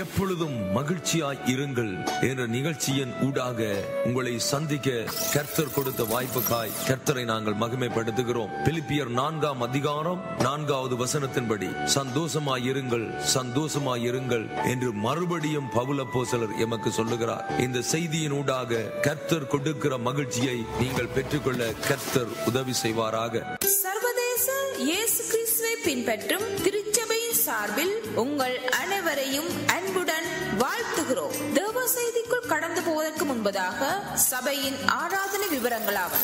எப்பொழுதும் மகிழ்ச்சியாய் இருங்கள் என்ற நிகழ்ச்சியின் ஊடாக உங்களை சந்திக்க கர்த்தர் கொடுத்த வாய்ப்புக்காய் கர்த்தரை நாங்கள் மகிமைப்படுத்துகிறோம். பிலிப்பியர் 4ஆம் அதிகாரம் 4வது வசனத்தின்படி சந்தோஷமாயிருங்கள் சந்தோஷமாயிருங்கள் என்று மறுபடியும் பவுல் அப்போஸ்தலர் எமக்கு சொல்லுகிறார். இந்த செய்தியின் ஊடாக கர்த்தர் கொடுக்கிற மகிழ்ச்சியை நீங்கள் பெற்றுக்கொள்ள கர்த்தர் உதவி செய்வாராக. சர்வதேச இயேசு கிறிஸ்துவை பின்பற்றும் திருச்சபையின் சார்பில் உங்கள் அனைவரையும் அன்புடன் வாழ்த்துகிறோம். தேவ செய்திக்குள் கடந்து போவதற்கு முன்பதாக சபையின் ஆராதனை விவரங்களாவன: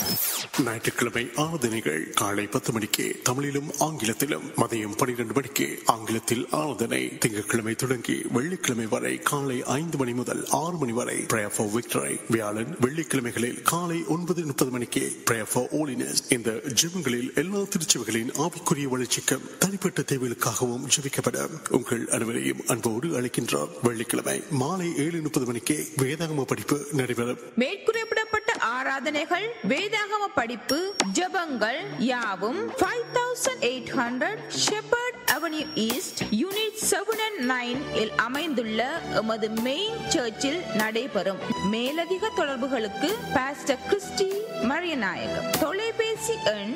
ஞாயிற்றுக்கிழமை ஆராதனைகள் காலை 10 மணிக்கு தமிழிலும் ஆங்கிலத்திலும், மதியம் 12 மணிக்கு ஆங்கிலத்தில் ஆராதனை. திங்கட்கிழமை தொடங்கி வெள்ளிக்கிழமை வரை காலை 5 மணி முதல் 6 மணி வரை Prayer for Victory. வியாழன் வெள்ளிக்கிழமைகளில் காலை 9:30 மணிக்கு Prayer for Holiness. இந்த ஜெபங்களில் எல்லா திருச்சபைகளின் ஆவிக்குரிய வளர்ச்சிக்கும் தனிப்பட்ட தேவைகளுக்காகவும் ஜெபிக்கப்படும். உங்கள் அனைவரையும் அன்போடு அழைக்கின்றார். வெள்ளிக்கிழமை மாலை 7:30 மணிக்கு வேதாகம படிப்பு நடைபெறும். மேற்குறிப்பிடப்பட்ட ஆராதனைகள், வேதாகம படிப்பு, ஜெபங்கள் யாவும் 5800 Shepherd Avenue East, unit 7 and 9 இல் அமைந்துள்ள எமது மெயின் சர்ச்சில் நடைபெறும். மேலதிக தொடர்புகளுக்கு பாஸ்டர் கிறிஸ்டி மரியநாயகம். தொலைபேசி எண்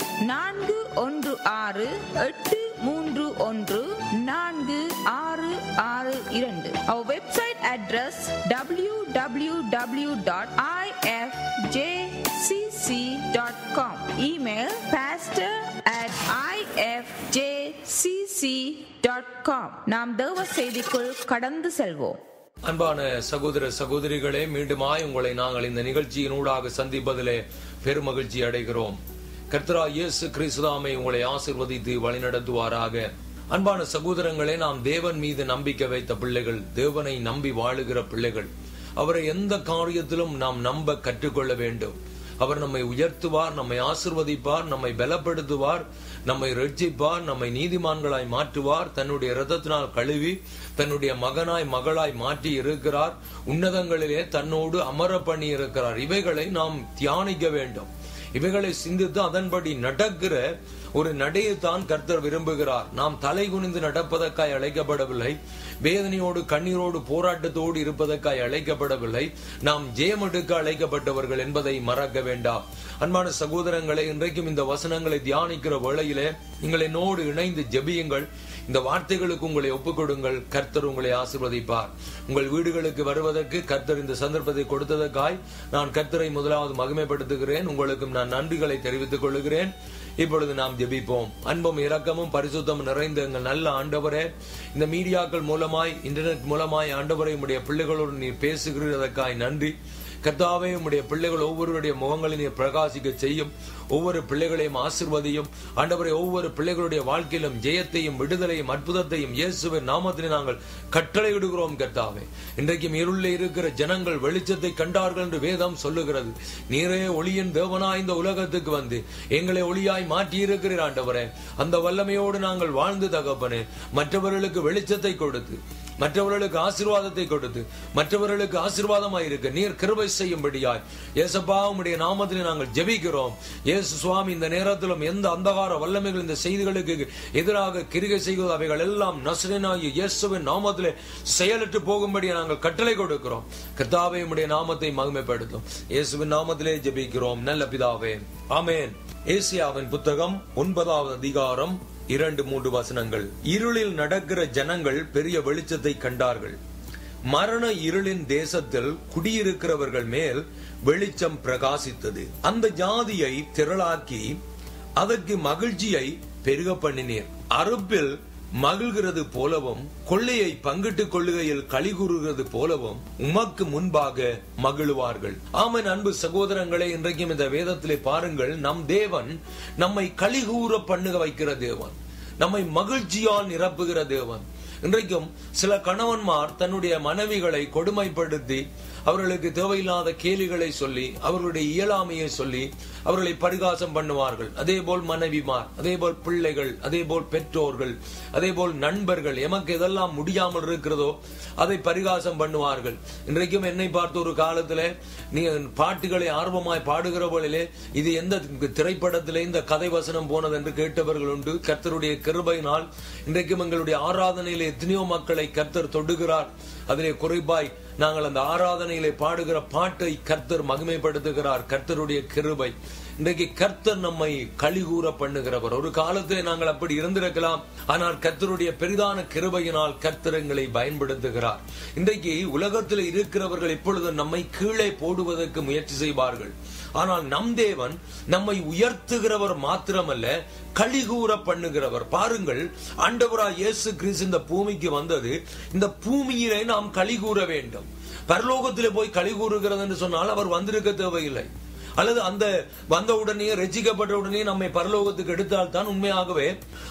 4168314662. Our website address www.ifjcc.com. Email pastor@ifjcc.com. நாம் தேவ செய்திக்குள் கடந்து செல்வோம். அன்பான சகோதர சகோதரிகளே, மீண்டுமாய் உங்களை நாங்கள் இந்த நிகழ்ச்சியினூடாக சந்திப்பதிலே பெருமகிழ்ச்சி அடைகிறோம். கர்த்தராகிய இயேசு கிறிஸ்துவை உங்களை ஆசீர்வதித்து வழிநடத்துவாராக. அன்பான சகோதரங்களே, நாம் தேவன் மீது நம்பிக்கை வைத்த பிள்ளைகள், தேவனை நம்பி வாழுகிற பிள்ளைகள். அவரை எந்த காரியத்திலும் நாம் நம்ப கற்றுக்கொள்ள வேண்டும். அவர் நம்மை உயர்த்துவார், நம்மை ஆசீர்வதிப்பார், நம்மை பலப்படுத்துவார், நம்மை ரட்சிப்பார், நம்மை நீதிமான்களாய் மாற்றுவார், தன்னுடைய இரத்தத்தினால் கழுவி தன்னுடைய மகனாய் மகளாய் மாற்றி இருக்கிறார், உன்னதங்களிலே தன்னோடு அமர பண்ணி இருக்கிறார். இவைகளை நாம் தியானிக்க வேண்டும். இவைகளை சிந்தித்து அதன்படி நடக்கிற ஒரு நடையைத்தான் கர்த்தர் விரும்புகிறார். நாம் தலை குனிந்து நடப்பதற்காய் அழைக்கப்படவில்லை, வேதனையோடு கண்ணீரோடு போராட்டத்தோடு இருப்பதற்காய் அழைக்கப்படவில்லை, நாம் ஜெயமெடுக்க அழைக்கப்பட்டவர்கள் என்பதை மறக்க வேண்டாம். அன்பான சகோதரங்களே, இன்றைக்கும் இந்த வசனங்களை தியானிக்கிற வேளையிலே நீங்கள் என்னோடு இணைந்து ஜெபியுங்கள். இந்த வார்த்தைகளுக்கு உங்களை ஒப்புக் கொடுங்கள். கர்த்தர் உங்களை ஆசீர்வதிப்பார். உங்கள் வீடுகளுக்கு வருவதற்கு கர்த்தர் இந்த சந்தர்ப்பத்தை கொடுத்ததற்காய் நான் கர்த்தரை முதலாவது மகிமைப்படுத்துகிறேன். உங்களுக்கும் நான் நன்றிகளை தெரிவித்துக் கொள்கிறேன். இப்பொழுது நாம் ஜெபிப்போம். அன்பும் இரக்கமும் பரிசுத்தமும் நிறைந்த எங்கள் நல்ல ஆண்டவரே, இந்த மீடியாக்கள் மூலமாய், இன்டர்நெட் மூலமாய் ஆண்டவரை உம்முடைய பிள்ளைகளோடு நீர் பேசுகிறதற்காய் நன்றி. கர்த்தாவே, உம்முடைய பிள்ளைகள் ஒவ்வொருவருடைய முகங்களை நீர் பிரகாசிக்க செய்யும். ஒவ்வொரு பிள்ளைகளையும் ஆசீர்வதியும். ஆண்டவரே, ஒவ்வொரு பிள்ளைகளுடைய வாழ்க்கையிலும் ஜெயத்தையும் விடுதலையும் அற்புதத்தையும் இயேசுவின் நாமத்திலே நாங்கள் கட்டளையிடுகிறோம். கர்த்தாவே, இன்றைக்கும் இருளில் இருக்கிற ஜனங்கள் வெளிச்சத்தை கண்டார்கள் என்று வேதம் சொல்லுகிறது. நீரே ஒளியின் தேவனாய் இந்த உலகத்துக்கு வந்து எங்களை ஒளியாய் மாற்றி இருக்கிறீர். ஆண்டவரே, அந்த வல்லமையோடு நாங்கள் வாழ்ந்து தகப்பனே, மற்றவர்களுக்கு வெளிச்சத்தை கொடுத்து, மற்றவர்களுக்கு ஆசீர்வாதத்தை கொடுத்து, மற்றவர்களுக்கு ஆசீர்வாதமாய் இருக்க நீர் கிருபை செய்யும்படியாய் இயேசப்பா உம்முடைய நாமத்திலே நாங்கள் ஜெபிக்கிறோம். இயேசு சுவாமி, இந்த நேரத்திலும் எந்த அந்தகார வல்லமைகள் இந்த செய்திகளுக்கு எதிராக கிரிகை செய்வது அவைகள் எல்லாம் நசரேயனாகிய இயேசுவின் நாமத்திலே செயலற்று போகும்படி நாங்கள் கட்டளை கொடுக்கிறோம். கர்த்தாவே, உம்முடைய நாமத்தை மகிமைப்படுத்தும். இயேசுவின் நாமத்திலே ஜெபிக்கிறோம் நல்ல பிதாவே, ஆமென். ஏசாயாவின் புத்தகம் 9வது அதிகாரம் 2-3 வசனங்கள். இருளில் நடக்கிற ஜனங்கள் பெரிய வெளிச்சத்தை கண்டார்கள். மரண இருளின் தேசத்தில் குடியிருக்கிறவர்கள் மேல் வெளிச்சம் பிரகாசித்தது. அந்த ஜாதியை திரளாக்கி அதற்கு மகிழ்ச்சியை பெருக பண்ணினீர். அறுப்பில் மகிழ்கிறது போலவும் கொள்ளையை பங்கிட்டுக் கொள்ளுகையில் களி கூறுகிறது போலவும் உமக்கு முன்பாக மகிழ்வார்கள். ஆமென். அன்பு சகோதரங்களே, இன்றைக்கும் இந்த வேதத்திலே பாருங்கள், நம் தேவன் நம்மை களி கூற பண்ணுக வைக்கிற தேவன், நம்மை மகிழ்ச்சியால் நிரப்புகிற தேவன். இன்றைக்கும் சில கணவன்மார் தன்னுடைய மனைவிகளை கொடுமைப்படுத்தி அவர்களுக்கு தேவையில்லாத கேலிகளை சொல்லி, அவர்களுடைய இயலாமையை சொல்லி அவர்களை பரிகாசம் பண்ணுவார்கள். அதே போல் மனைவிமார், அதே போல் பிள்ளைகள், அதே போல் பெற்றோர்கள், அதே போல் நண்பர்கள், எமக்கு எதெல்லாம் முடியாமல் இருக்கிறதோ அதை பரிகாசம் பண்ணுவார்கள். இன்றைக்கும் என்னை பார்த்து ஒரு காலத்துல நீ பாட்டுகளை ஆர்வமாய் பாடுகிறவர்களே, இது எந்த திரைப்படத்திலே இந்த கதை வசனம் போனது என்று கேட்டவர்கள் உண்டு. கர்த்தருடைய கிருபையினால் இன்றைக்கும் எங்களுடைய ஆராதனையிலே எத்தனையோ மக்களை கர்த்தர் தொடுகிறார். அதிலே குறிப்பாய் நாங்கள் அந்த ஆராதனையிலே பாடுகிற பாட்டை கர்த்தர் மகிமைப்படுத்துகிறார். கர்த்தருடைய கிருபை. இன்றைக்கு கர்த்தர் நம்மை கலிகூற பண்ணுகிறவர். ஒரு காலத்திலே நாங்கள் அப்படி இருந்திருக்கலாம். ஆனால் கர்த்தருடைய பெரிதான கிருபையினால் கர்த்தர் எங்களை பயன்படுத்துகிறார். இன்றைக்கு உலகத்தில் இருக்கிறவர்கள் இப்பொழுது நம்மை கீழே போடுவதற்கு முயற்சி செய்வார்கள். ஆனால் நம் தேவன் நம்மை உயர்த்துகிறவர் மாத்திரமல்ல, கலிகூற பண்ணுகிறவர். பாருங்கள், ஆண்டவராய் இயேசு கிறிஸ்து இந்த பூமிக்கு வந்தது, இந்த பூமியிலே நாம் கலிகூற வேண்டும். பரலோகத்திலே போய் கலிகூறுகிறது என்று சொன்னால் அவர் வந்திருக்க தேவையில்லை. அல்லது அந்த வந்த உடனே, ரட்சிக்கப்பட்ட உடனே நம்மை பரலோகத்துக்கு எடுத்தால் தான் உண்மையாகவே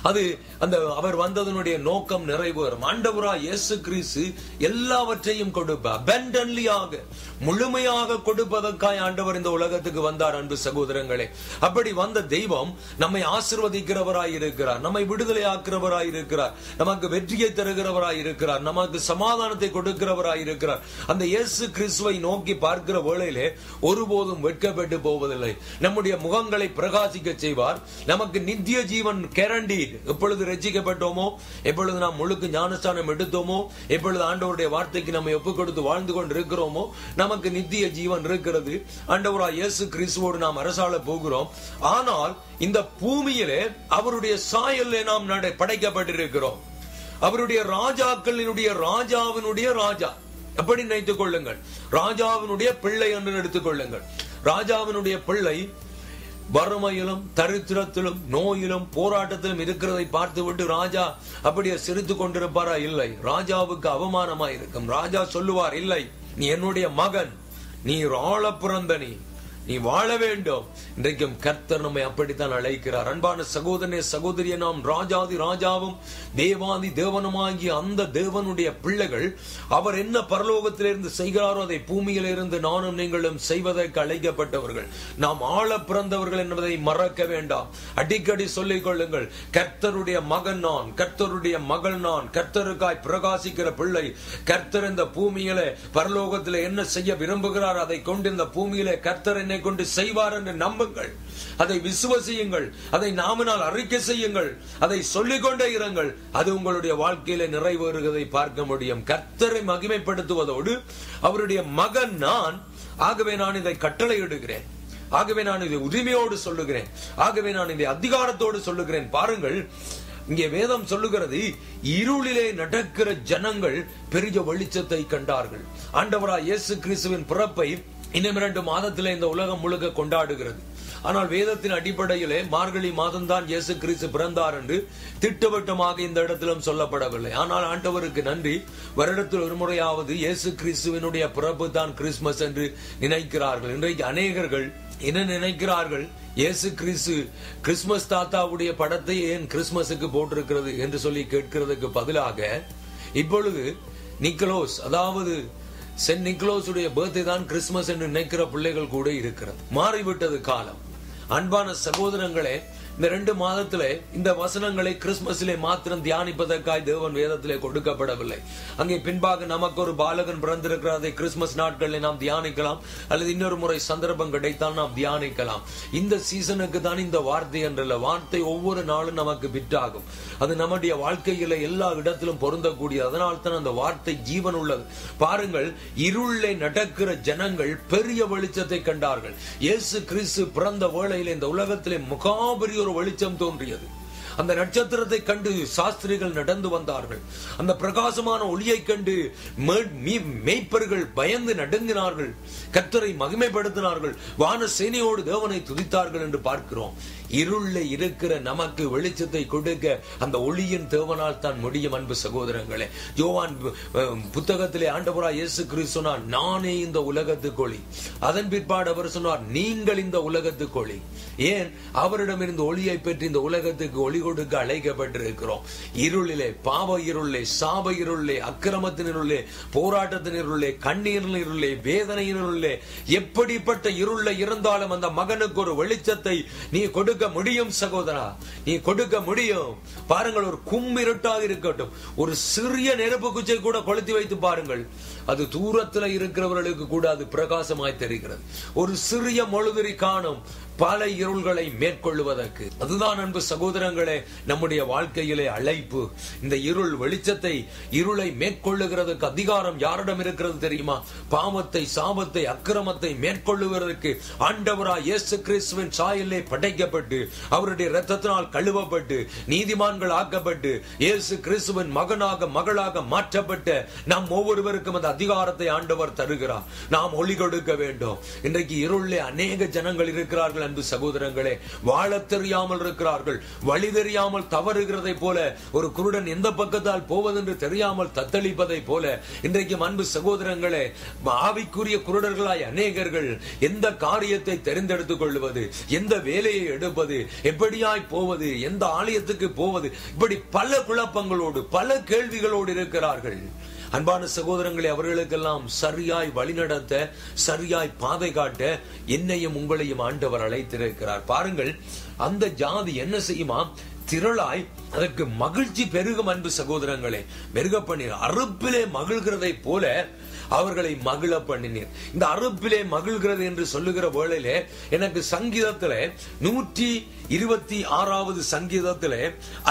அது அந்த அவர் வந்ததனுடைய நோக்கம் நிறைவேறும். ஆண்டவராய் இயேசு கிறிஸ்து எல்லாவற்றையும் கொடுப்பார். abundantly-ஆக, முழுமையாக கொடுப்பதற்காய் ஆண்டவர் இந்த உலகத்துக்கு வந்தார். அன்பு சகோதரங்களே, அப்படி வந்த தெய்வம் நம்மை ஆசீர்வதிக்கிறவராய் இருக்கிறார், நம்மை விடுதலை ஆக்குறவராய் இருக்கிறார், நமக்கு வெற்றியை தருகிறவராய் இருக்கிறார், நமக்கு சமாதானத்தை கொடுக்கிறவராய் இருக்கிறார். அந்த இயேசு கிறிஸ்துவை நோக்கி பார்க்கிற வேளையிலே ஒருபோதும் வெட்கப்பட்டு போவதில்லை. நம்முடைய முகங்களை பிரகாசிக்க செய்வார். நமக்கு நித்திய ஜீவன் கேரண்டீட். எப்பொழுது ரட்சிக்கப்பட்டோமோ, எப்பொழுது நாம் முழுக்க ஞானஸ்தானம் எடுத்தோமோ, எப்பொழுது ஆண்டவருடைய வார்த்தைக்கு நம்மை ஒப்புக் கொடுத்து வாழ்ந்து கொண்டு இருக்கிறோமோ, நமக்கு நித்திய ஜீவன் இருக்கிறது. ஆண்டவராய் இயேசு கிறிஸ்துவோடு நாம் அரசாள போகிறோம். ஆனால் இந்த பூமியிலே அவருடைய சாயலிலே நாம் படைக்கப்பட்டிருக்கிறோம். அவருடைய ராஜாக்களினுடைய ராஜாவினுடைய ராஜா. எப்படி நினைத்துக் கொள்ளுங்கள், ராஜாவினுடைய பிள்ளை என்று எடுத்துக் கொள்ளுங்கள். ராஜாவினுடைய பிள்ளை வறுமையிலும் தரித்திரத்திலும் நோயிலும் போராட்டத்திலும் இருக்கிறதை பார்த்துவிட்டு ராஜா அப்படியே சிரித்துக் கொண்டிருப்பாரா? இல்லை. ராஜாவுக்கு அவமானமா இருக்கும். ராஜா சொல்லுவார், இல்லை, நீ என்னுடைய மகன், நீ ஆள பிறந்த நீ வாழ வேண்டும். இன்றைக்கும் கர்த்தர் நம்மை அப்படித்தான் அழைக்கிறார். அன்பான சகோதரனே, சகோதரியை, நாம் ராஜாதி ராஜாவும் தேவாதி தேவனுமாகிய அந்த தேவனுடைய பிள்ளைகள். அவர் என்ன பரலோகத்திலிருந்து செய்கிறாரோ அதை பூமியிலிருந்து நானும் நீங்களும் செய்வதற்கு அழைக்கப்பட்டவர்கள். நாம் ஆள பிறந்தவர்கள் என்பதை மறக்க வேண்டாம். அடிக்கடி சொல்லிக் கொள்ளுங்கள், கர்த்தருடைய மகன் நான், கர்த்தருடைய மகள் நான், கர்த்தருக்காய் பிரகாசிக்கிற பிள்ளை. கர்த்தர் இந்த பூமியிலே பரலோகத்திலே என்ன செய்ய விரும்புகிறார் அதை கொண்டு இந்த பூமியிலே கர்த்தர் என்னை கொண்டு செய்வார் என்று நம்புங்கள். அதை விசுவசியுங்கள், அதை நாமனால் அறிக்கை செய்யுங்கள், அதை சொல்லிக் கொண்டே இருங்கள். அது உங்களுடைய வாழ்க்கையில நிறைவேறுவதை பார்க்க முடியும். கர்த்தரை மகிமைப்படுத்துவதோடு அவருடைய மகன் நான், ஆகவே நான் இதை கட்டளையிடுகிறேன், ஆகவே நான் இதை உரிமையோடு சொல்லுகிறேன், ஆகவே நான் இதை அதிகாரத்தோடு சொல்லுகிறேன். பாருங்கள், இங்கே வேதம் சொல்லுகிறது, இருளிலே நடக்கிற ஜனங்கள் பெரிய வெளிச்சத்தை கண்டார்கள். ஆண்டவராய் இயேசு கிறிஸ்துவின் பிறப்பை இன்னும் 2 மாதத்திலே இந்த உலகம் முழுக்க கொண்டாடுகிறது. ஆனால் வேதத்தின் அடிப்படையிலே மார்கழி மாதம் தான் இயேசு கிறிஸ்து பிறந்தார் என்று திட்டவட்டமாக இந்த இடத்திலும் சொல்லப்படவில்லை. ஆனால் ஆண்டவருக்கு நன்றி, வருடத்தில் ஒரு முறையாவது இயேசு கிறிஸ்துவினுடைய பிறப்பு தான் கிறிஸ்துமஸ் என்று நினைக்கிறார்கள். இன்றைக்கு அநேகர்கள் என்ன நினைக்கிறார்கள், இயேசு கிறிஸ்து கிறிஸ்துமஸ் தாத்தாவுடைய படத்தை ஏன் கிறிஸ்துமஸுக்கு போட்டிருக்கிறது என்று சொல்லி கேட்கிறதுக்கு பதிலாக இப்பொழுது நிக்கலோஸ், அதாவது சென்ட் நிக்கலோஸுடைய பர்த்டே தான் கிறிஸ்துமஸ் என்று நினைக்கிற பிள்ளைகள் கூட இருக்கிறது. மாறிவிட்டது காலம். அன்பான சகோதரங்களே, இந்த 2 மாதத்திலே இந்த வசனங்களை கிறிஸ்துமஸிலே மாத்திரம் தியானிப்பதற்காய் தேவன் வேதத்திலே கொடுக்கப்படவில்லை. அங்கே பின்பாக நமக்கு ஒரு பாலகன் பிறந்திருக்கிறார், அதை கிறிஸ்துமஸ் நாட்களில் நாம் தியானிக்கலாம், அல்லது இன்னொரு முறை சந்தர்ப்பம் கிடைத்தால் நாம் தியானிக்கலாம். இந்த சீசனுக்கு தான் இந்த வார்த்தை என்றல்ல, வார்த்தை ஒவ்வொரு நாளும் நமக்கு பிட்டாகும். அது நம்முடைய வாழ்க்கையில எல்லா இடத்திலும் பொருந்தக்கூடியது. அதனால் தான் அந்த வார்த்தை ஜீவன் உள்ளது. பாருங்கள், இருளே நடக்கிற ஜனங்கள் பெரிய வெளிச்சத்தை கண்டார்கள். இயேசு கிறிஸ்து பிறந்த வேளையில் இந்த உலகத்திலே முகாபெரிய ஒரு வெளிச்சம் தோன்றியது. அந்த நட்சத்திரத்தை கண்டு சாஸ்திரிகள் நடந்து வந்தார்கள். அந்த பிரகாசமான ஒளியை கண்டு மேய்ப்பர்கள் பயந்து நடுங்கினார்கள், கர்த்தரை மகிமைப்படுத்தினார்கள், வான சேனையோடு தேவனை துதித்தார்கள் என்று பார்க்கிறோம். இருள இருக்கிற நமக்கு வெளிச்சத்தை கொடுக்க அந்த ஒளியின் தேவனால் தான் முடியும். அன்பு சகோதரங்களே, யோவான் புத்தகத்திலே ஆண்டவராய் இயேசு கிறிஸ்து சொன்னார், நானே இந்த உலகத்துக்கு ஒளி. அதன் பிற்பாடு அவர் சொன்னார், நீங்கள் இந்த உலகத்துக்கு ஒளி. ஏன்? அவரிடமிருந்து ஒளியை பெற்று இந்த உலகத்துக்கு ஒளி கொடுக்க அழைக்கப்பட்டிருக்கிறோம். இருளிலே, பாவ இருளிலே, சாப இருளிலே, அக்கிரமத்தின் இருளிலே, போராட்டத்தின் இருளிலே, கண்ணீரின் இருளிலே, வேதனையின் இருளிலே, எப்படிப்பட்ட இருள இருந்தாலும் அந்த மகனுக்கு ஒரு வெளிச்சத்தை நீ கொடுக்க முடியும் சகோதரா, நீ கொடுக்க முடியும். பாருங்கள், ஒரு கும்மிருட்டாக இருக்கட்டும், ஒரு சிறிய நெருப்பு குச்சை கூட கொளுத்தி வைத்து பாருங்கள், அது தூரத்தில் இருக்கிறவர்களுக்கு கூட அது பிரகாசமாய் தெரிகிறது. ஒரு சிறிய மொழுதிரி காணும் பல இருள்களை மேற்கொள்வதற்கு. அதுதான் அன்பு சகோதரங்களே நம்முடைய வாழ்க்கையிலே அழைப்பு. இந்த இருள் வெளிச்சத்தை, இருளை மேற்கொள்ளுகிறதுக்கு அதிகாரம் யாரிடம் இருக்கிறது தெரியுமா? பாவத்தை, சாபத்தை, அக்கிரமத்தை மேற்கொள்ளுவதற்கு ஆண்டவராய் இயேசு கிறிஸ்துவின் சாயலிலே படைக்கப்பட்டு அவருடைய இரத்தத்தினால் கழுவப்பட்டு நீதிமான்கள் ஆக்கப்பட்டு இயேசு கிறிஸ்துவின் மகனாக மகளாக மாற்றப்பட்ட நம் ஒவ்வொருவருக்கும் அந்த அதிகாரத்தை ஆண்டவர் தருகிறார். நாம் ஒளி கொடுக்க வேண்டும். இன்றைக்கு இருளிலே அநேக ஜனங்கள் இருக்கிறார்கள் அன்பு சகோதரங்களே, வாழ தெரியாமல் இருக்கிறார்கள். வழி தெரியாமல் தவறுகிறதை போல, ஒரு குருடன் எந்த பக்கத்தால் போவதென்று தெரியாமல் தத்தளிப்பதை போல இன்றைக்கு அன்பு சகோதரங்களே ஆவிக்குரிய குருடர்களாய் அநேகர்கள் எந்த காரியத்தை தெரிந்தெடுத்துக் கொள்வது, எந்த வேலையை எடுப்பது, எப்படியாய் போவது, எந்த ஆலயத்துக்கு போவது, இப்படி பல குழப்பங்களோடு பல கேள்விகளோடு இருக்கிறார்கள். அன்பான சகோதரங்களே, அவர்களுக்கெல்லாம் சரியாய் வழிநடத்த, சரியாய் பாதை காட்ட என்னையும் உங்களையும் ஆண்டவர் அழைத்திருக்கிறார். பாருங்கள், அந்த ஜாதி என்ன செய்யுமா? திரளாய் அதற்கு மகிழ்ச்சி பெருகும் அன்பு சகோதரங்களே, பெருக பண்ணினார். அறுப்பிலே மகிழ்கிறதை போல அவர்களை மகிழ பண்ணினீர். இந்த அறுப்பிலே மகிழ்கிறது என்று சொல்லுகிற வேளையிலே எனக்கு சங்கீதத்திலே 126வது சங்கீதத்திலே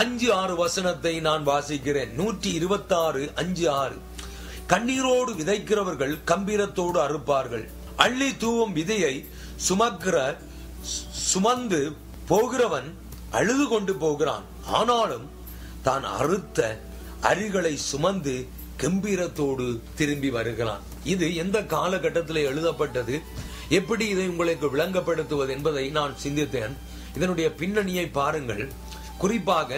5-6 வசனத்தை நான் வாசிக்கிறேன். 126:5-6. கண்ணீரோடு விதைக்கிறவர்கள் கம்பீரத்தோடு அறுப்பார்கள். அள்ளி தூவும் விதையை சுமந்து போகிறவன் அழுது கொண்டு போகிறான். ஆனாலும் தான் அறுத்த அரிகளை சுமந்து கம்பீரத்தோடு திரும்பி வருகிறான். இது எந்த காலகட்டத்தில் எழுதப்பட்டது, எப்படி இதை உங்களுக்கு விளங்கப்படுத்துவது என்பதை நான் சிந்தித்தேன். இதனுடைய பின்னணியை பாருங்கள். குறிப்பாக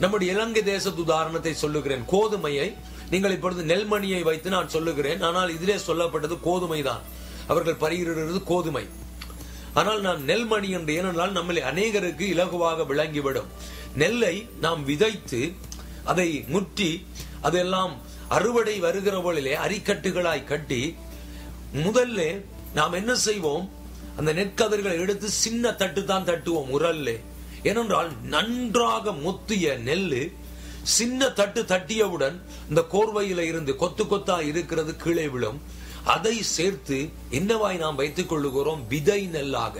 நம்முடைய இலங்கை தேசத்து உதாரணத்தை சொல்லுகிறேன். கோதுமையை, நீங்கள் இப்பொழுது நெல்மணியை வைத்து நான் சொல்லுகிறேன், ஆனால் இதிலே சொல்லப்பட்டது கோதுமை தான். அவர்கள் பயிரிடுகிறது கோதுமை. ஆனால் நான் நெல்மணி என்று, ஏனென்றால் நம்மளை அநேகருக்கு இலகுவாக விளங்கிவிடும். நெல்லை நாம் விதைத்து அதை முற்றி அதெல்லாம் அறுவடை வருகிற போலிலே அரிக்கட்டுகளாய் கட்டி முதல்ல நாம் என்ன செய்வோம்? அந்த நெற்கதிர்களை எடுத்து சின்ன தட்டு தான் தட்டுவோம் உரல்ல. ஏனென்றால் நன்றாக முத்திய நெல்லு சின்ன தட்டு தட்டியவுடன் இந்த கோர்வையில இருந்து கொத்து கொத்தா இருக்கிறது கீழே விழும். அதை சேர்த்து என்னவாய் நாம் வைத்துக் கொள்ளுகிறோம்? விதை நெல்லாக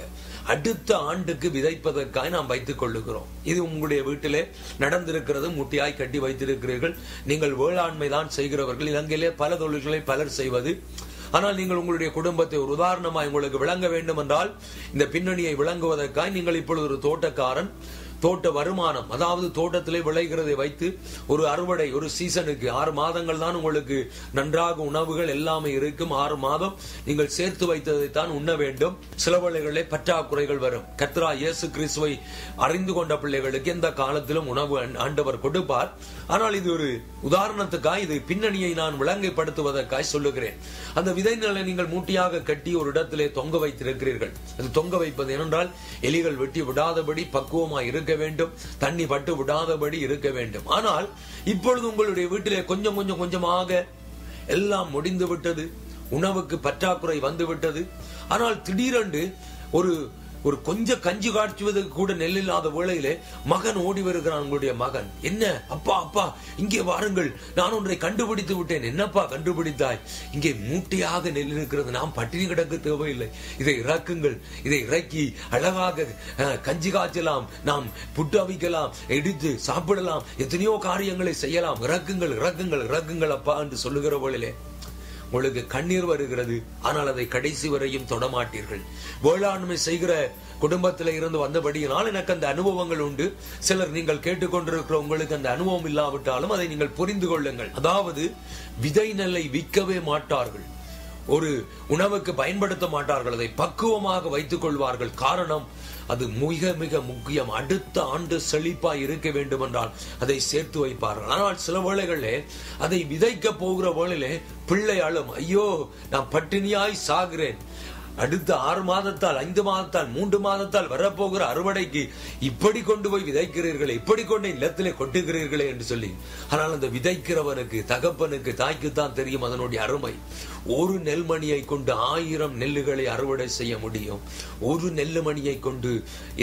அடுத்த ஆண்டுக்கு விதைப்பதற்காக நாம் வைத்துக் கொள்ளுகிறோம். இது உங்களுடைய வீட்டிலே நடந்திருக்கிறது. முட்டியாய் கட்டி வைத்திருக்கிறீர்கள். நீங்கள் வேளாண்மை தான் செய்கிறவர்கள். இலங்கையிலே பல தொழில்களை பலர் செய்வது. ஆனால் நீங்கள் உங்களுடைய குடும்பத்தை ஒரு உதாரணமாய் உங்களுக்கு விளங்க வேண்டும் என்றால் இந்த பின்னணியை விளங்குவதற்காக நீங்கள் இப்பொழுது ஒரு தோட்டக்காரன், தோட்ட வருமானம், அதாவது தோட்டத்திலே விளைகிறதை வைத்து ஒரு அறுவடை, ஒரு சீசனுக்கு 6 மாதங்கள் தான் உங்களுக்கு நன்றாக உணவுகள் எல்லாமே இருக்கும். 6 மாதம் நீங்கள் சேர்த்து வைத்ததைத்தான் உண்ண வேண்டும். சில வேளைகளிலே பற்றாக்குறைகள் வரும். கர்த்தராகிய இயேசு கிறிஸ்துவை அறிந்து கொண்ட பிள்ளைகளுக்கு எந்த காலத்திலும் உணவு ஆண்டவர் கொடுப்பார். ஆனால் இது ஒரு உதாரணத்துக்காக, இது பின்னணியை நான் விளங்கப்படுத்துவதற்காக சொல்லுகிறேன். அந்த விதை நிலை நீங்கள் மூட்டியாக கட்டி ஒரு இடத்திலே தொங்க வைத்திருக்கிறீர்கள். அது தொங்க வைப்பது ஏனென்றால் எலிகள் வெட்டி விடாதபடி பக்குவமாய் இருக்க வேண்டும், தண்ணி பட்டு விடாதபடி இருக்க வேண்டும். ஆனால் இப்பொழுது உங்களுடைய வீட்டிலே கொஞ்சம் கொஞ்சமாக எல்லாம் முடிந்து விட்டது, உணவுக்கு பற்றாக்குறை வந்து விட்டது. ஆனால் திடீரென்று ஒரு கொஞ்சம் கஞ்சி காய்ச்சுவதற்கு கூட நெல் இல்லாத வேளையிலே மகன் ஓடி வருகிறான். உங்களுடைய மகன், என்ன அப்பா இங்கே வாருங்கள், நான் ஒன்றை கண்டுபிடித்து விட்டேன். என்னப்பா கண்டுபிடித்தாய்? இங்கே மூட்டையாக நெல் இருக்கிறது, நாம் பட்டினி கிடக்க தேவையில்லை, இதை இறக்குங்கள், இதை இறக்கி அழகாக கஞ்சி காய்ச்சலாம், நாம் புட்டு அவிக்கலாம், எடுத்து சாப்பிடலாம், எத்தனையோ காரியங்களை செய்யலாம். இறக்குங்கள் அப்பா என்று சொல்லுகிற வேளையிலே உங்களுக்கு கண்ணீர் வருகிறது. ஆனால் அதை கடைசி வரையும் தொடமாட்டீர்கள். வேளாண்மை செய்கிற குடும்பத்தில இருந்து வந்தபடியினால் எனக்கு அந்த அனுபவங்கள் உண்டு. சிலர் நீங்கள் கேட்டுக்கொண்டிருக்கிற உங்களுக்கு அந்த அனுபவம் இல்லாவிட்டாலும் அதை நீங்கள் புரிந்து கொள்ளுங்கள். அதாவது விதை நெல்லை விற்கவே மாட்டார்கள், ஒரு உணவுக்கு பயன்படுத்த மாட்டார்கள், அதை பக்குவமாக வைத்துக் கொள்வார்கள். காரணம், அது மிக மிக முக்கியம். அடுத்த ஆண்டு செழிப்பாய் இருக்க வேண்டும் என்றால் அதை சேர்த்து வைப்பார்கள். ஆனால் சில வேளைகளிலே அதை விதைக்க போகிற வேளையிலே பிள்ளை அழும், ஐயோ நான் பட்டினியாய் சாகிறேன், அடுத்த 6 மாதத்தால் 5 மாதத்தால் 3 மாதத்தால் வரப்போகிற அறுவடைக்கு இப்படி கொண்டு போய் விதைக்கிறீர்களே, இப்படி கொண்டு நிலத்திலே கொட்டுகிறீர்களே என்று சொல்லி. ஆனால் அந்த விதைக்கிறவனுக்கு, தகப்பனுக்கு, தாய்க்குத்தான் தெரியும் அதனுடைய அருமை. ஒரு நெல்மணியை கொண்டு 1000 நெல்லுகளை அறுவடை செய்ய முடியும். ஒரு நெல்லுமணியை கொண்டு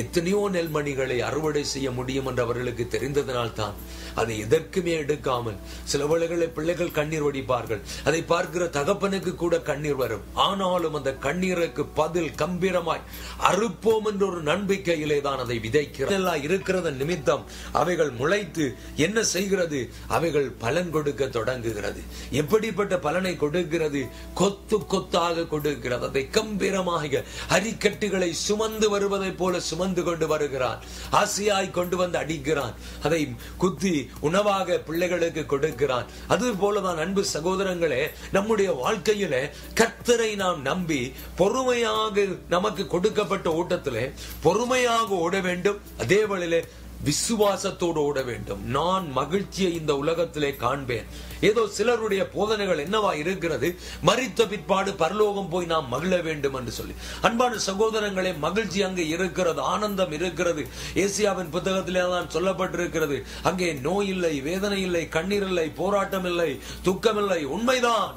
எத்தனையோ நெல்மணிகளை அறுவடை செய்ய முடியும் என்று அவர்களுக்கு தெரிந்ததனால் தான் அதை எதற்குமே எடுக்காமல் சில வேளைகளில் பிள்ளைகள் கண்ணீர் வடிப்பார்கள். அதை பார்க்கிற தகப்பனுக்கு கூட கண்ணீர் வரும். ஆனாலும் அந்த கண்ணீருக்கு பதில் கம்பீரமாய் அறுப்போம் என்ற ஒரு நம்பிக்கையிலே தான் அதை விதைக்கிறது இருக்கிறத நிமித்தம் அவைகள் முளைத்து என்ன செய்கிறது? அவைகள் பலன் கொடுக்க தொடங்குகிறது. எப்படிப்பட்ட பலனை கொடுக்கிறது? கொத்து கொத்தாக கொடுக்கிறது. அதை கம்பீரமாக அரிக்கட்டுகளை சுமந்து வருவதை போல சுமந்து கொண்டு வருகிறான். ஆசையாய் கொண்டு வந்து அடிக்கிறான். அதை குத்தி உணவாக பிள்ளைகளுக்கு கொடுக்கிறான். அது போலதான் அன்பு சகோதரங்களே, நம்முடைய வாழ்க்கையிலே கர்த்தரை நாம் நம்பி பொறுமையாக நமக்கு கொடுக்கப்பட்ட ஓட்டத்திலே பொறுமையாக ஓட வேண்டும். அதே வேளையிலே விசுவாசத்தோடு ஓட வேண்டும். நான் மகிழ்ச்சியை இந்த உலகத்திலே காண்பேன். ஏதோ சிலருடைய போதனைகள் என்னவா இருக்கிறது? மரித்த பிற்பாடு பரலோகம் போய் நாம் மகிழ வேண்டும் என்று சொல்லி. அன்பான சகோதரங்களே, மகிழ்ச்சி அங்கே இருக்கிறது, ஆனந்தம் இருக்கிறது. ஏசியாவின் புத்தகத்திலே தான் சொல்லப்பட்டிருக்கிறது. அங்கே நோய் இல்லை, வேதனை இல்லை, கண்ணீர் இல்லை, போராட்டம் இல்லை, துக்கம் இல்லை. உண்மைதான்.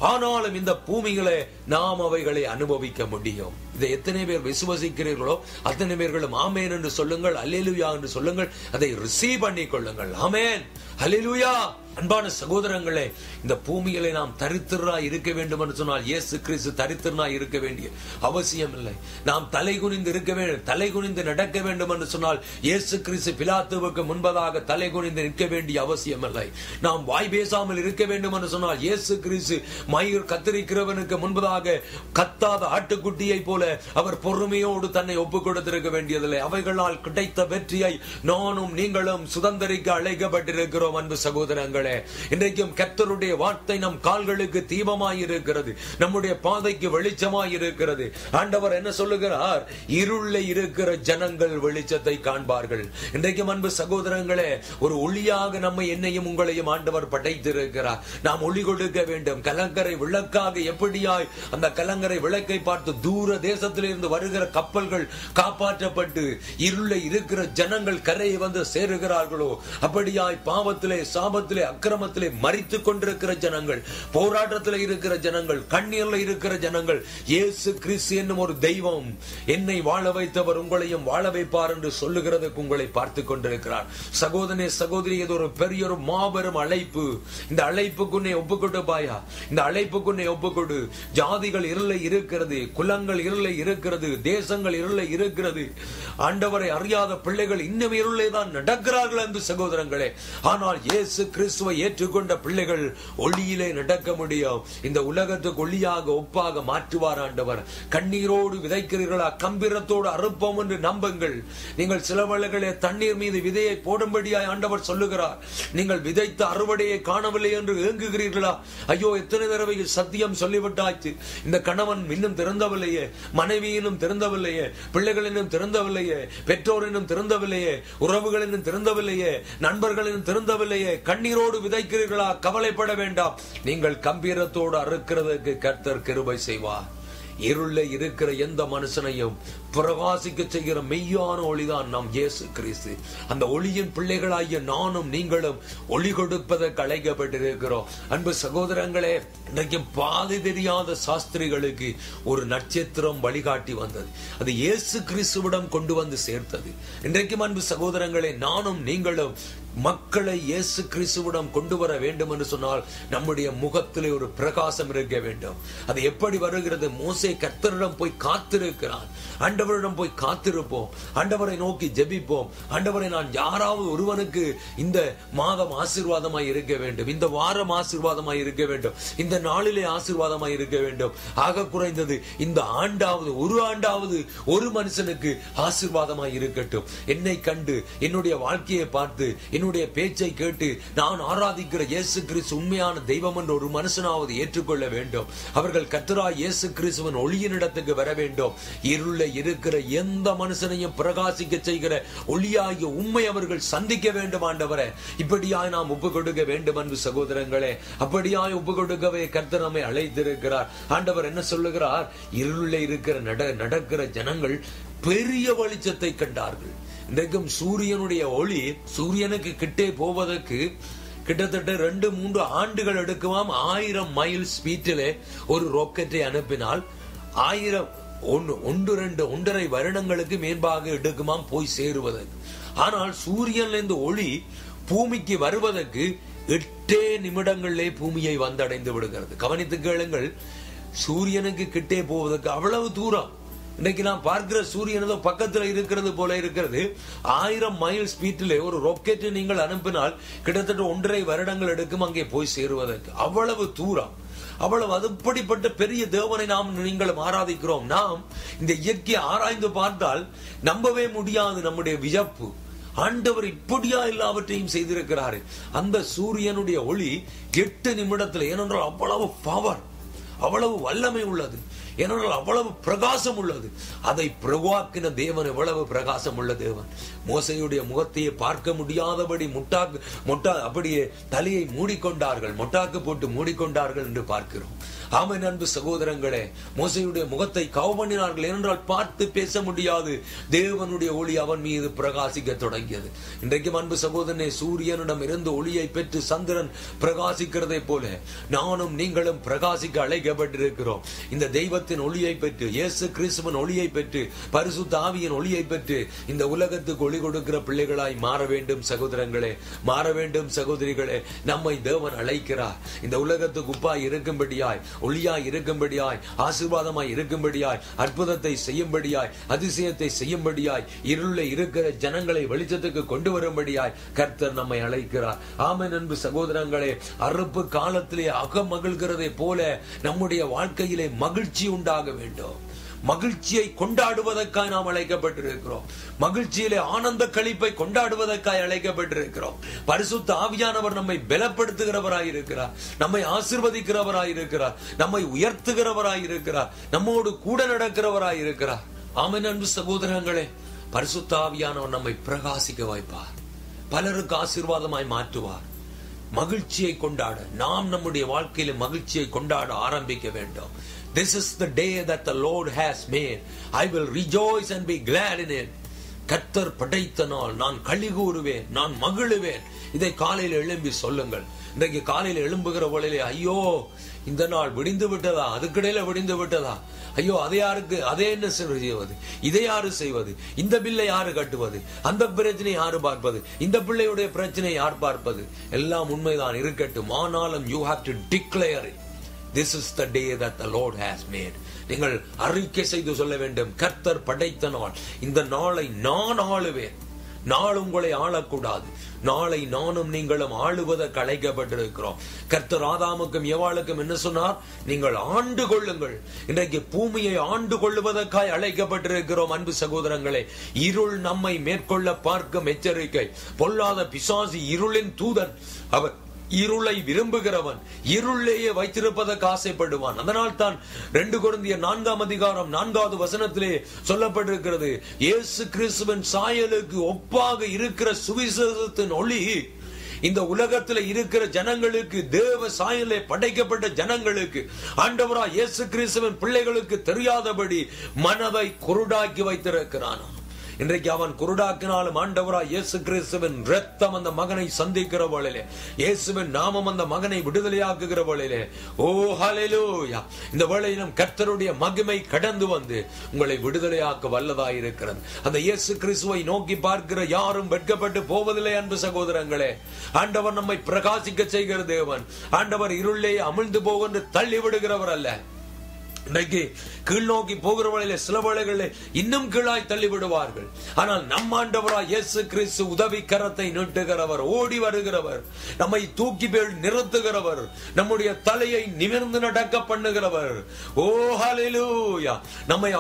ஆனாலும் இந்த பூமிகளை நாம் அவைகளை அனுபவிக்க முடியும். இதை எத்தனை பேர் விசுவசிக்கிறீர்களோ அத்தனை பேர்களும் ஆமேன் என்று சொல்லுங்கள், அல்லேலூயா என்று சொல்லுங்கள். அதை ரிசீவ் பண்ணி கொள்ளுங்கள். ஆமேன், அல்லேலூயா. அன்பான சகோதரங்களே, இந்த பூமியிலே நாம் தரித்திரராய் இருக்க வேண்டும் என்று சொன்னால் இயேசு கிறிஸ்து தரித்திரனாய் இருக்க வேண்டிய அவசியம் இல்லை. நாம் தலை குனிந்து இருக்க வேண்டும், தலை குனிந்து நடக்க வேண்டும் என்று சொன்னால் இயேசு கிறிஸ்து பிலாத்துவுக்கு முன்பதாக தலை குனிந்து நிற்க வேண்டிய அவசியம் இல்லை. நாம் வாய் பேசாமல் இருக்க வேண்டும் என்று சொன்னால் இயேசு கிறிஸ்து மயிர் கத்தரிக்கிறவனுக்கு முன்பதாக கத்தாத ஆட்டுக்குட்டியை போல அவர் பொறுமையோடு தன்னை ஒப்புக் கொடுத்திருக்க வேண்டியதில்லை. அவைகளால் கிடைத்த வெற்றியை நானும் நீங்களும் சுதந்திரிக்க அழைக்கப்பட்டிருக்கிறோம். அன்பு சகோதரங்கள், இன்றைக்கும் கர்த்தருடைய வார்த்தை நம் கால்களுக்கு தீபமாய் இருக்கிறது, நம்முடைய பாதைக்கு வெளிச்சமாய் இருக்கிறது. ஆண்டவர் என்ன சொல்லுகிறார்? இருளை இருக்கிற ஜனங்கள் வெளிச்சத்தை காண்பார்கள். இன்றைக்கும் அன்பு சகோதரங்களே, ஒரு ஒளியாக நம்மை என்னையும் உங்களையும் ஆண்டவர் படைத்திருக்கிறார். நாம் ஒளி கொடுக்க வேண்டும். கலங்கரை விளக்காக எப்படியாய் அந்த கலங்கரை விளக்கை பார்த்து தூர தேசத்திலிருந்து வருகிற கப்பல்கள் காப்பாற்றப்பட்டு இருளை இருக்கிற ஜனங்கள் கரையை வந்து சேருகிறார்களோ, அப்படியாய் பாவத்திலே, சாபத்திலே, அக்கிரமத்திலே மரித்துக் கொண்டிருக்கிற ஜனங்கள், போராட்டத்தில் இருக்கிற ஜனங்கள், கண்ணீர்ல இருக்கிற ஜனங்கள், இயேசு கிறிஸ்து என்னும் ஒரு தெய்வம் என்னை வாழ வைத்தவர் உங்களையும் வாழ வைப்பார் என்று சொல்லுகிறதுக்கு உங்களை பார்த்து கொண்டிருக்கிறார். சகோதரனே, சகோதரி, இது ஒரு பெரிய ஒரு மாபெரும் அழைப்பு. இந்த அழைப்புக்குன்னே ஒப்புக்கொடு பாயா, இந்த அழைப்புக்குன்னே ஒப்புக்கொடு. ஜாதிகள் இருளை இருக்கிறது, குலங்கள் இருளை இருக்கிறது, தேசங்கள் இருளை இருக்கிறது. ஆண்டவரை அறியாத பிள்ளைகள் இன்னும் இருளை தான் நடக்கிறார்கள் என்று சகோதரங்களே. ஆனால் இயேசு கிறிஸ்துவை ஏற்றுக்கொண்ட பிள்ளைகள் ஒளியிலே நடக்க முடியும். இந்த உலகத்துக்கு ஒளியாக ஒப்பாக மாற்றுவார் ஆண்டவர். கண்ணீரோடு விதைக்கிறீர்களா? கம்பீரத்தோடு அறுப்போம் என்று நம்புங்கள். நீங்கள் சில வேளைகளிலே தண்ணீர் மீது விதையை போடும்படியாய் ஆண்டவர் சொல்லுகிறார். நீங்கள் விதைத்த அறுவடையை காணவில்லை என்று ஏங்குகிறீர்களா? ஐயோ, எத்தனை தடவை சத்தியம் சொல்லிவிட்டாச்சு. இந்த கணவன் இன்னும் திறந்தவில்லையே, மனைவி இன்னும் திறந்தவில்லையே, பிள்ளைகள் இன்னும் திறந்தவில்லையே, பெற்றோர் இன்னும் திறந்தவில்லையே, உறவுகள் இன்னும் திறந்தவில்லையே, நண்பர்கள் இன்னும் திறந்தவில்லையே. கண்ணீரோடு விதைக்கிறீர்களா? கவலைப்பட வேண்டாம். நீங்கள் கம்பீரத்தோடு அறுக்கிறதுக்கு கர்த்தர் கிருபை செய்வார். இருள இருக்கிற எந்த மனுஷனையும் பிரகாசிக்க செய்கிற மெய்யான ஒளிதான் நாம் இயேசு கிறிஸ்து. அந்த ஒளியின் பிள்ளைகளாகிய நானும் நீங்களும் ஒளி கொடுப்பதற்கு அழைக்கப்பட்டிருக்கிறோம். அன்பு சகோதரங்களே, இன்றைக்கும் பாதை தெரியாத சாஸ்திரிகளுக்கு ஒரு நட்சத்திரம் வழிகாட்டி வந்தது. அது இயேசு கிறிஸ்துவிடம் கொண்டு வந்து சேர்த்தது. இன்றைக்கும் அன்பு சகோதரங்களே, நானும் நீங்களும் மக்களை இயேசு கிறிஸ்துவிடம் கொண்டு வர வேண்டும் என்று சொன்னால் நம்முடைய முகத்திலே ஒரு பிரகாசம் இருக்க வேண்டும். அது எப்படி வருகிறது? மோசே கர்த்தரிடம் போய் காத்திருக்கிறான். ஆண்டவரிடம் போய் காத்திருப்போம். ஆண்டவரை நோக்கி ஜெபிப்போம். ஆண்டவரை, நான் யாராவது ஒருவனுக்கு இந்த மாதம் ஆசீர்வாதமாய் இருக்க வேண்டும், இந்த வாரம் ஆசீர்வாதமாய் இருக்க வேண்டும், இந்த நாளிலே ஆசீர்வாதமாய் இருக்க வேண்டும். ஆக குறைந்தது இந்த ஆண்டாவது, ஒரு ஆண்டாவது ஒரு மனுஷனுக்கு ஆசீர்வாதமாய் இருக்கட்டும். என்னை கண்டு, என்னுடைய வாழ்க்கையை பார்த்து, என்னுடைய பேச்சை கேட்டு நான் ஆராதிக்கிற இயேசு கிறிஸ்து உண்மையான தெய்வம் என்று ஒரு மனுஷனாவது ஏற்றுக்கொள்ள வேண்டும். அவர்கள் கர்த்தராகிய இயேசு கிறிஸ்துவின் ஒளியின் இடத்துக்கு வர வேண்டும். இருள இருக்கிற எந்த மனுஷனையும் பிரகாசிக்க செய்கிற ஒளியாகிய உண்மை அவர்கள் சந்திக்க வேண்டும். ஆண்டவரே, இப்படியாய் நாம் ஒப்பு கொடுக்க வேண்டும் அன்பு சகோதரங்களே. அப்படியாய் ஒப்பு கொடுக்கவே கர்த்தர் நம்மை அழைத்திருக்கிறார். ஆண்டவர் என்ன சொல்லுகிறார்? இருள இருக்கிற நடக்கிற ஜனங்கள் பெரிய வெளிச்சத்தை கண்டார்கள். இன்றைக்கும் சூரியனுடைய ஒளி சூரியனுக்கு கிட்டே போவதற்கு கிட்டத்தட்ட 2-3 ஆண்டுகள் எடுக்குமாம். 1000 மைல் ஸ்பீட்டிலே ஒரு ராக்கெட்டை அனுப்பினால் 1.5 வருடங்களுக்கு மேம்பாக எடுக்குமாம் போய் சேருவதற்கு. ஆனால் சூரியனிலிருந்து ஒளி பூமிக்கு வருவதற்கு 8 நிமிடங்களிலே பூமியை வந்தடைந்து விடுகிறது. கவனித்து கேளுங்கள், சூரியனுக்கு கிட்டே போவதற்கு அவ்வளவு தூரம். இன்னைக்கு நான் பார்க்கிற சூரியன் பக்கத்துல இருக்கிறது போல இருக்கிறது. 1000 மைல் ஸ்பீட்டிலே ஒரு ராக்கெட் நீங்கள் அனுப்பினால் கிட்டத்தட்ட 1.5 வருடங்கள் எடுக்கும் அங்கே போய் சேருவதற்கு. அவ்வளவு தூரம், அவ்வளவு அதுபடிப்பட்ட பெரிய தேவனை நாம் நீங்களும் ஆராதிக்கிறோம். நாம் இந்த இயற்கையை ஆராய்ந்து பார்த்தால் நம்பவே முடியாது நம்முடைய வியப்பு. ஆண்டவர் இப்படியா எல்லாவற்றையும் செய்திருக்கிறாரு. அந்த சூரியனுடைய ஒளி 8 நிமிடத்தில், ஏனென்றால் அவ்வளவு பவர், அவ்வளவு வல்லமை உள்ளது, ஏனென்றால் அவ்வளவு பிரகாசம் உள்ளது. அதை பிரவாக்கின தேவன் எவ்வளவு பிரகாசம் உள்ள தேவன். மோசையுடைய முகத்தையே பார்க்க முடியாதபடி அப்படியே தலையை மூடிக்கொண்டார்கள், மொட்டாக்கு போட்டு மூடிக்கொண்டார்கள் என்று பார்க்கிறோம். ஆமென் அன்பு சகோதரங்களே, மோசையுடைய முகத்தை கவ பண்ணினார்கள், ஏனென்றால் பார்த்து பேச முடியாது. தேவனுடைய ஒளி அவன் மீது பிரகாசிக்க தொடங்கியது. இன்றைக்கும் அன்பு சகோதரனே, சூரியனிடம் இருந்து ஒளியை பெற்று சந்திரன் பிரகாசிக்கிறதை போல நானும் நீங்களும் பிரகாசிக்க அழைக்கப்பட்டிருக்கிறோம். இந்த தெய்வத்தின் ஒளியை பெற்று, இயேசு கிறிஸ்துவின் ஒளியை பெற்று, பரிசுத்த ஆவியின் ஒளியை பெற்று இந்த உலகத்துக்கு ஒளி கொடுக்கிற பிள்ளைகளாய் மாற வேண்டும் சகோதரங்களே, மாற வேண்டும் சகோதரிகளே. நம்மை தேவன் அழைக்கிறார். இந்த உலகத்துக்கு உப்பாய் இருக்கும்படியாய், ஒளியாய் இருக்கும்படியாய், ஆசீர்வாதமாய் இருக்கும்படியாய், அற்புதத்தை செய்யும்படியாய், அதிசயத்தை செய்யும்படியாய், இருள இருக்கிற ஜனங்களை வெளிச்சத்துக்கு கொண்டு வரும்படியாய் கர்த்தர் நம்மை அழைக்கிறார். ஆமென் அன்பு சகோதரங்களே, அறுப்பு காலத்திலே அகமகிழ்கிறதை போல நம்முடைய வாழ்க்கையிலே மகிழ்ச்சி உண்டாக வேண்டும். மகிழ்ச்சியை கொண்டாடுவதற்காக நாம் அழைக்கப்பட்டிருக்கிறோம். மகிழ்ச்சியிலே ஆனந்த களிப்பை கொண்டாடுவதற்காக அழைக்கப்பட்டிருக்கிறோம். பரிசுத்த ஆவியானவர் நம்மை பலப்படுத்துகிறவராய் இருக்கிறார், நம்மை ஆசீர்வதிக்கிறவராய் இருக்கிறார், நம்மை உயர்த்துகிறவராய் இருக்கிறார், நம்மோடு கூட நடக்கிறவராய் இருக்கிறார். ஆமென் அன்பு சகோதரங்களே, பரிசுத்த ஆவியானவர் நம்மை பிரகாசிக்க வைப்பார், பலருக்கு ஆசீர்வாதமாய் மாற்றுவார். மகிழ்ச்சியை கொண்டாட நாம் நம்முடைய வாழ்க்கையில மகிழ்ச்சியை கொண்டாட ஆரம்பிக்க வேண்டும். This is the day that the Lord has made. I will rejoice and be glad in it. கர்த்தர் படைத்த நாள், நான் களி கூறுவேன், நான் மகிழுவேன். இதை காலையில் எழும்பி சொல்லுங்கள். இன்றைக்கு காலையில் எழும்புகிற வேளையிலே ஐயோ இந்த நாள் விடிந்து விட்டதா, அதுக்கிடையில விடிந்து விட்டதா, ஐயோ அதை யாருக்கு, அதை என்ன செய்வது, இதை யாரு செய்வது, இந்த பில்லை யாரு கட்டுவது, அந்த பிரச்சனை யாரு பார்ப்பது, இந்த பிள்ளையுடைய பிரச்சனை யார் பார்ப்பது, எல்லாம் உண்மைதான் இருக்கட்டும். ஆனாலும் you have to declare it. This is the day that the Lord has made. நீங்கள் அறிக்கை செய்து சொல்ல வேண்டும், கர்த்தர் படைத்த நாள், இந்த நாளை நான் ஆளுவேன். நாள் உங்களை ஆளக்கூடாது. நாளை நானும் நீங்களும் ஆளுவதற்கு அழைக்கப்பட்டிருக்கிறோம். கர்த்தர் ஆதாமுக்கும் ஏவாளுக்கும் என்ன சொன்னார்? நீங்கள் ஆண்டு கொள்ளுங்கள். இன்றைக்கு பூமியை ஆண்டு கொள்ளுவதற்காய் அழைக்கப்பட்டிருக்கிறோம். அன்பு சகோதரங்களே, இருள் நம்மை மேற்கொள்ள பார்க்கும் எச்சரிக்கை. பொல்லாத பிசாசு இருளின் தூதன். அவர் இருளை விரும்புகிறவன், இருளையே வைத்திருப்பதற்கு ஆசைப்படுவான். அதனால் தான் 2 கொரிந்தியர் 4 வசனத்திலே சொல்லப்பட்டிருக்கிறது, இயேசு கிறிஸ்துவின் சாயலுக்கு ஒப்பாக இருக்கிற சுவிசேஷத்தின் ஒளி இந்த உலகத்தில் இருக்கிற ஜனங்களுக்கு, தேவ சாயலே படைக்கப்பட்ட ஜனங்களுக்கு, ஆண்டவராய் இயேசு கிறிஸ்துவின் பிள்ளைகளுக்கு தெரியாதபடி மனதை குருடாக்கி வைத்திருக்கிறான். இன்றைக்கு அவன் குருடாக்கினாலும் ஆண்டவராய் இயேசு கிறிஸ்துவின் இரத்தம் அந்த மகனை சந்திக்கிற வேளையிலே, இயேசுவின் நாமம் அந்த மகனை விடுதலையாக்குகிற வேளையிலே, ஓ ஹல்லேலூயா, இந்த வேளையிலும் கர்த்தருடைய மகிமை கடந்து வந்து உங்களை விடுதலையாக்க வல்லதாய் இருக்கிறது. அந்த இயேசு கிறிஸ்துவை நோக்கி பார்க்கிற யாரும் வெட்கப்பட்டு போவதில்லை. அன்பு சகோதரங்களே, ஆண்டவர் நம்மை பிரகாசிக்க செய்கிற தேவன். ஆண்டவர் இருளே அமிழ்ந்து போகின்ற தள்ளி விடுகிறவர் அல்ல. இன்றைக்கு கீழ் நோக்கி போகிற வழியில சில வேளைகளில் இன்னும் கீழாய் தள்ளி விடுவார்கள். ஆனால் நம் ஆண்டவராய் இயேசு கிறிஸ்து உதவி கரத்தை நீட்டுகிறவர், ஓடி வருகிறவர், நம்மை தூக்கி நிறுத்துகிறவர், நம்முடைய தலையை நிமிர்ந்து நடக்க பண்ணுகிறவர். ஓ ஹல்லேலூயா! நம்மை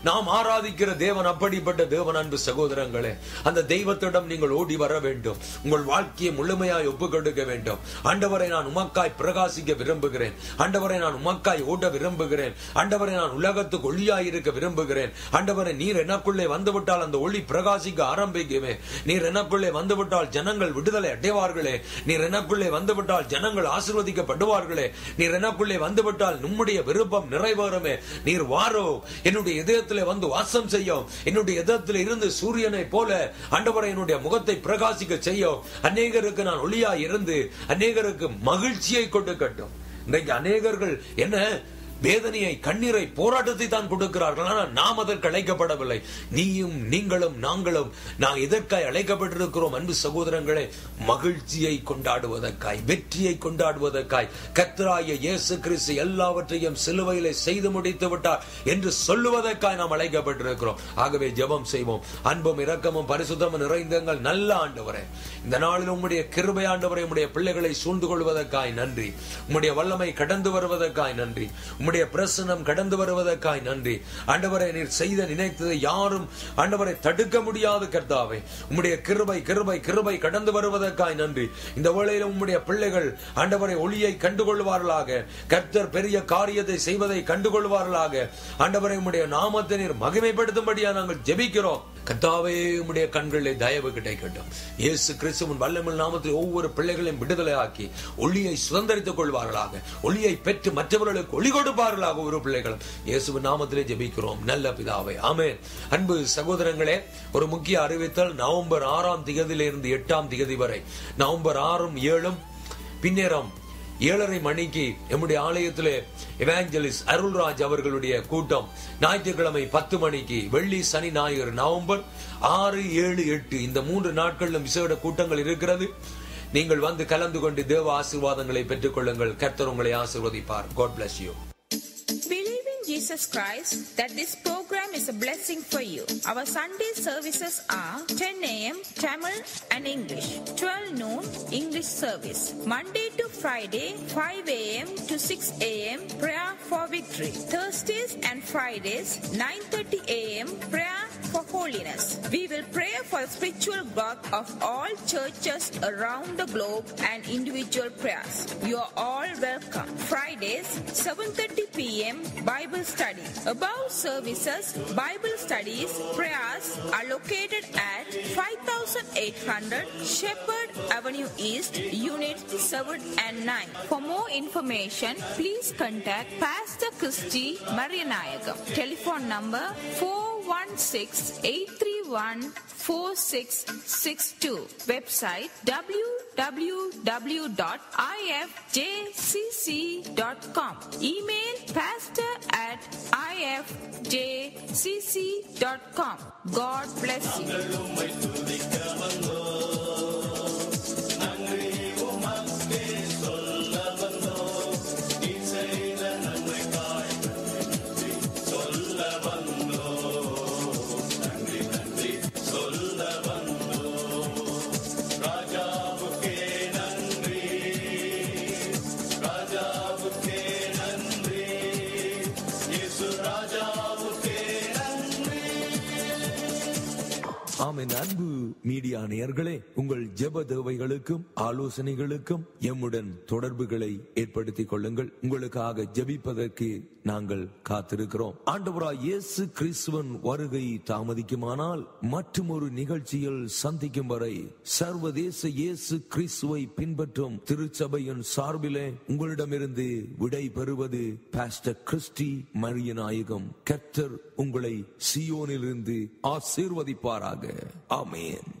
நாம் ஆராதிக்கிற தேவன் அப்படிப்பட்ட தேவன். அன்பு சகோதரங்களே, அந்த தெய்வத்திடம் நீங்கள் ஓடி வர வேண்டும். உங்கள் வாழ்க்கையை முழுமையாய் ஒப்புக் கொடுக்க வேண்டும். ஆண்டவரை, நான் உமக்காய் பிரகாசிக்க விரும்புகிறேன். ஆண்டவரை, நான் உமக்காய் ஓட விரும்புகிறேன். ஆண்டவரே, நான் உலகத்துக்கு ஒளியாய் இருக்க விரும்புகிறேன். ஆண்டவரே, நீர் எனக்குள்ளே வந்துவிட்டால் அந்த ஒளி பிரகாசிக்க ஆரம்பிக்குமே. நீர் எனக்குள்ளே வந்துவிட்டால் ஜனங்கள் விடுதலை அடைவார்களே. நீர் எனக்குள்ளே வந்துவிட்டால் ஜனங்கள் ஆசீர்வதிக்கப்படுவார்களே. நீர் எனக்குள்ளே வந்துவிட்டால் நம்முடைய விருப்பம் நிறைவேறுமே. நீர் வாரோ, என்னுடைய இதயத்திலே வந்து வாசம் செய்யும். என்னுடைய இதயத்தில் இருந்து சூரியனை போல ஆண்டவரை என்னுடைய முகத்தை பிரகாசிக்க செய்யும். அநேகருக்கு நான் ஒளியாய் இருந்து அநேகருக்கு மகிழ்ச்சியை கொடுக்கட்டும். இன்றைக்கு அநேகர்கள் என்ன வேதனையை, கண்ணீரை, போராட்டத்தை தான் கொடுக்கிறார்கள். ஆனால் நாம் அதற்கு அழைக்கப்படவில்லை. நீயும் நீங்களும் நாங்களும் நான் எதற்காய் அழைக்கப்பட்டிருக்கிறோம் அன்பு சகோதரங்களே? மகிழ்ச்சியை கொண்டாடுவதற்காய், வெற்றியை கொண்டாடுவதற்காய். கர்த்தராகிய இயேசு கிறிஸ்து எல்லாவற்றையும் சிலுவையிலே செய்து முடித்து விட்டார் என்று சொல்லுவதற்காய் நாம் அழைக்கப்பட்டிருக்கிறோம். ஆகவே ஜெபம் செய்வோம். அன்பும் இரக்கமும் பரிசுத்தமும் நிறைந்தங்கள் நல்ல ஆண்டவரே, இந்த நாளில் உம்முடைய கிருபை ஆண்டவரே, உம்முடைய பிள்ளைகளை சூழ்ந்து கொள்வதற்காய் நன்றி. உம்முடைய வல்லமை கடந்து வருவதற்காய் நன்றி. உம்முடைய பிரசன்னம் கடந்து வருவதற்காய் நன்றி. ஆண்டவரே, நீர் செய்த நினைத்ததை யாரும் ஆண்டவரை தடுக்க முடியாது. கர்த்தாவே, உம்முடைய கிருபை கிருபை கிருபை கடந்து வருவதற்காய் நன்றி. இந்த வேளையில் உம்முடைய பிள்ளைகள் ஆண்டவரை ஒளியை கண்டுகொள்வார்களாக. கர்த்தர் பெரிய காரியத்தை செய்வதை கண்டுகொள்வார்களாக. ஆண்டவரை, உம்முடைய நாமத்தை நீர் மகிமைப்படுத்தும்படியா நாங்கள் ஜெபிக்கிறோம். கர்த்தாவே, உம்முடைய கண்களிலே தயவு கிடைக்கட்டும். இயேசு கிறிஸ்துவின் வல்லமையுள்ள நாமத்தில் ஒவ்வொரு பிள்ளைகளையும் விடுதலை ஆக்கி ஒளியை சுதந்திரித்துக் கொள்வார்களாக. ஒளியை பெற்று மற்றவர்களுக்கு ஒளி கொடுப்பார்களாக ஒரு பிள்ளைகளும் இயேசுவின் நாமத்திலே ஜெபிக்கிறோம் நல்ல பிதாவே, ஆமென். அன்பு சகோதரங்களே, ஒரு முக்கிய அறிவித்தல். நவம்பர் 6ஆம் தேதியிலிருந்து 8ஆம் தேதி வரை, நவம்பர் 6ம் 7ம் பின்னேரம் 7:30 மணிக்கு நம்முடைய ஆலயத்திலே எவாஞ்சலிஸ்ட் அருள்ராஜ் அவர்களுடைய கூட்டம். ஞாயிற்றுக்கிழமை 10 மணிக்கு, வெள்ளி சனி ஞாயிறு நவம்பர் 6, 7, 8 இந்த 3 நாட்களிலும் விசேட கூட்டங்கள் இருக்கிறது. நீங்கள் வந்து கலந்து கொண்டு தேவ ஆசீர்வாதங்களை பெற்றுக் கொள்ளுங்கள். கர்த்தர் உங்களை ஆசீர்வதிப்பார். God bless you. Believe in Jesus Christ that this program is a blessing for you. Our Sunday services are 10 a.m. Tamil and English, 12 noon English service. Monday to Friday 5 a.m. to 6 a.m. prayer for victory. Thursdays and Fridays 9:30 a.m. prayer for holiness. We will pray for spiritual growth of all churches around the globe and individual prayers. You are all welcome. Fridays 7:30 p.m. Bible study. Above services, Bible studies, prayers are located at 5800 Shepherd Avenue East, Unit 7 and 9. For more information, please contact Pastor Christy Marianayagam. Telephone number 416-831-4662. Website www.ifjcc.com. Email pastor@ifjcc.com. God bless you. ஆமென். அன்பு media நேயர்களே, உங்கள் ஜெப தேவைகளுக்கும் ஆலோசனைகளுக்கும் எம்முடன் தொடர்புகளை ஏற்படுத்திக் கொள்ளுங்கள். உங்களுக்காக ஜெபிப்பதற்கு நாங்கள் காத்திருக்கிறோம். ஆண்டவராய் இயேசு கிறிஸ்துவின் வருகை தாமதிக்குமானால் மற்றும் ஒரு நிகழ்ச்சியில் சந்திக்கும் வரை சர்வதேச இயேசு கிறிஸ்துவை பின்பற்றும் திருச்சபையின் சார்பிலே உங்களிடமிருந்து விடை பெறுவது பாஸ்டர் கிறிஸ்டி மரியநாயகம். கர்த்தர் உங்களை சியோனிலிருந்து ஆசீர்வதிப்பாராக. ஆமென்.